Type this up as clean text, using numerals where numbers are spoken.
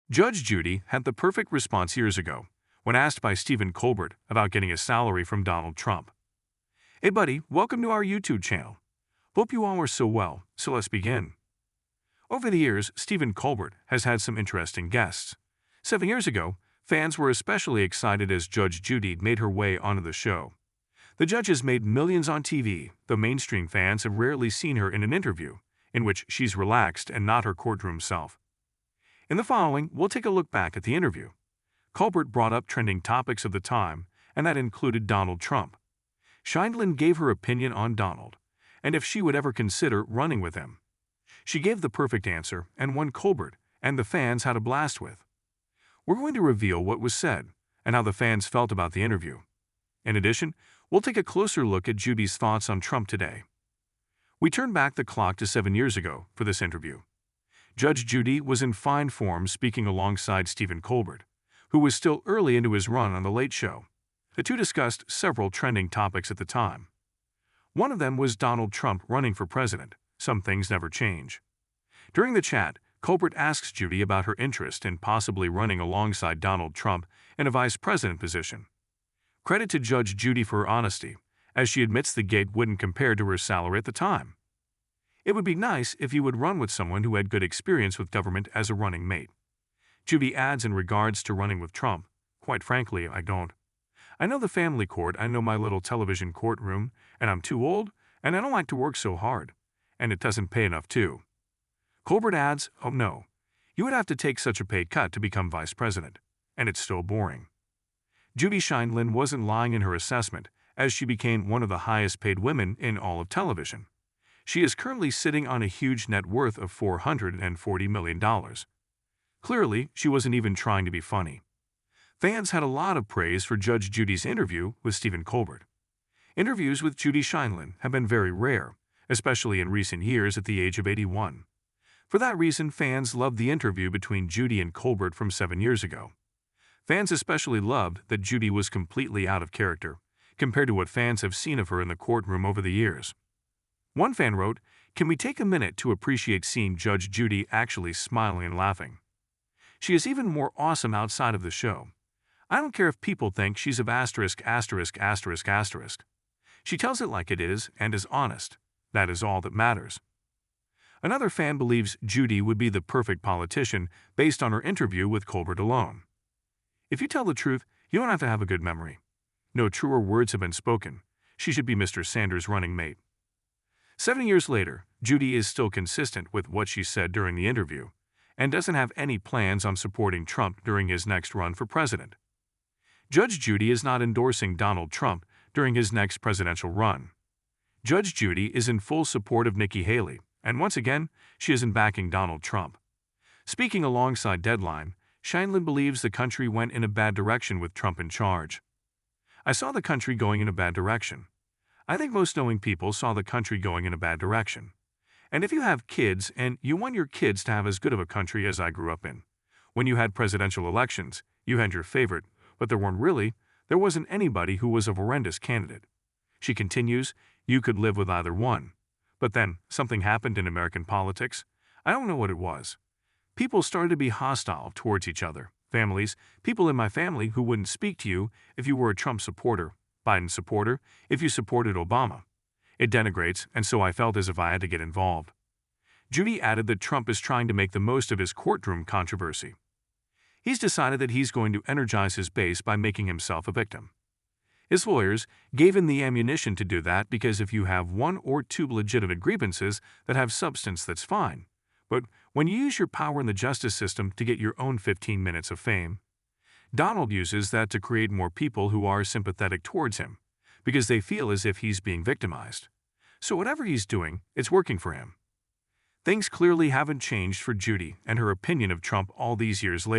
Judge Judy had the perfect response years ago when asked by Stephen Colbert about getting a salary from Donald Trump. "Hey buddy, welcome to our YouTube channel. Hope you all are so well, so let's begin." Over the years, Stephen Colbert has had some interesting guests. 7 years ago, fans were especially excited as Judge Judy made her way onto the show. The judge has made millions on TV, though mainstream fans have rarely seen her in an interview, in which she's relaxed and not her courtroom self. In the following, we'll take a look back at the interview. Colbert brought up trending topics of the time, and that included Donald Trump. Scheindlin gave her opinion on Donald, and if she would ever consider running with him. She gave the perfect answer and one Colbert and the fans had a blast with. We're going to reveal what was said and how the fans felt about the interview. In addition, we'll take a closer look at Judy's thoughts on Trump today. We turn back the clock to 7 years ago for this interview. Judge Judy was in fine form speaking alongside Stephen Colbert, who was still early into his run on The Late Show. The two discussed several trending topics at the time. One of them was Donald Trump running for president. Some things never change. During the chat, Colbert asks Judy about her interest in possibly running alongside Donald Trump in a vice president position. Credit to Judge Judy for her honesty, as she admits the gig wouldn't compare to her salary at the time. "It would be nice if you would run with someone who had good experience with government as a running mate." Judy adds in regards to running with Trump, "Quite frankly, I don't. I know the family court, I know my little television courtroom, and I'm too old, and I don't like to work so hard, and it doesn't pay enough too." Colbert adds, "Oh no, you would have to take such a pay cut to become vice president, and it's still boring." Judy Scheindlin wasn't lying in her assessment, as she became one of the highest paid women in all of television. She is currently sitting on a huge net worth of $440 million. Clearly, she wasn't even trying to be funny. Fans had a lot of praise for Judge Judy's interview with Stephen Colbert. Interviews with Judy Scheindlin have been very rare, especially in recent years at the age of 81. For that reason, fans loved the interview between Judy and Colbert from 7 years ago. Fans especially loved that Judy was completely out of character, compared to what fans have seen of her in the courtroom over the years. One fan wrote, "Can we take a minute to appreciate seeing Judge Judy actually smiling and laughing? She is even more awesome outside of the show. I don't care if people think she's of asterisk asterisk asterisk asterisk. She tells it like it is and is honest. That is all that matters." Another fan believes Judy would be the perfect politician based on her interview with Colbert alone. "If you tell the truth, you don't have to have a good memory. No truer words have been spoken. She should be Mr. Sanders' running mate." 7 years later, Judy is still consistent with what she said during the interview and doesn't have any plans on supporting Trump during his next run for president. Judge Judy is not endorsing Donald Trump during his next presidential run. Judge Judy is in full support of Nikki Haley, and once again, she isn't backing Donald Trump. Speaking alongside Deadline, Scheindlin believes the country went in a bad direction with Trump in charge. "I saw the country going in a bad direction. I think most knowing people saw the country going in a bad direction. And if you have kids and you want your kids to have as good of a country as I grew up in, when you had presidential elections, you had your favorite, but there wasn't anybody who was a horrendous candidate." She continues, "You could live with either one. But then, something happened in American politics. I don't know what it was. People started to be hostile towards each other. Families, people in my family who wouldn't speak to you if you were a Trump supporter, Biden supporter, if you supported Obama. It denigrates, and so I felt as if I had to get involved." Judy added that Trump is trying to make the most of his courtroom controversy. He's decided that he's going to energize his base by making himself a victim. His lawyers gave him the ammunition to do that because if you have one or two legitimate grievances that have substance, that's fine. But when you use your power in the justice system to get your own 15 minutes of fame, Donald uses that to create more people who are sympathetic towards him because they feel as if he's being victimized. So whatever he's doing, it's working for him. Things clearly haven't changed for Judy and her opinion of Trump all these years later.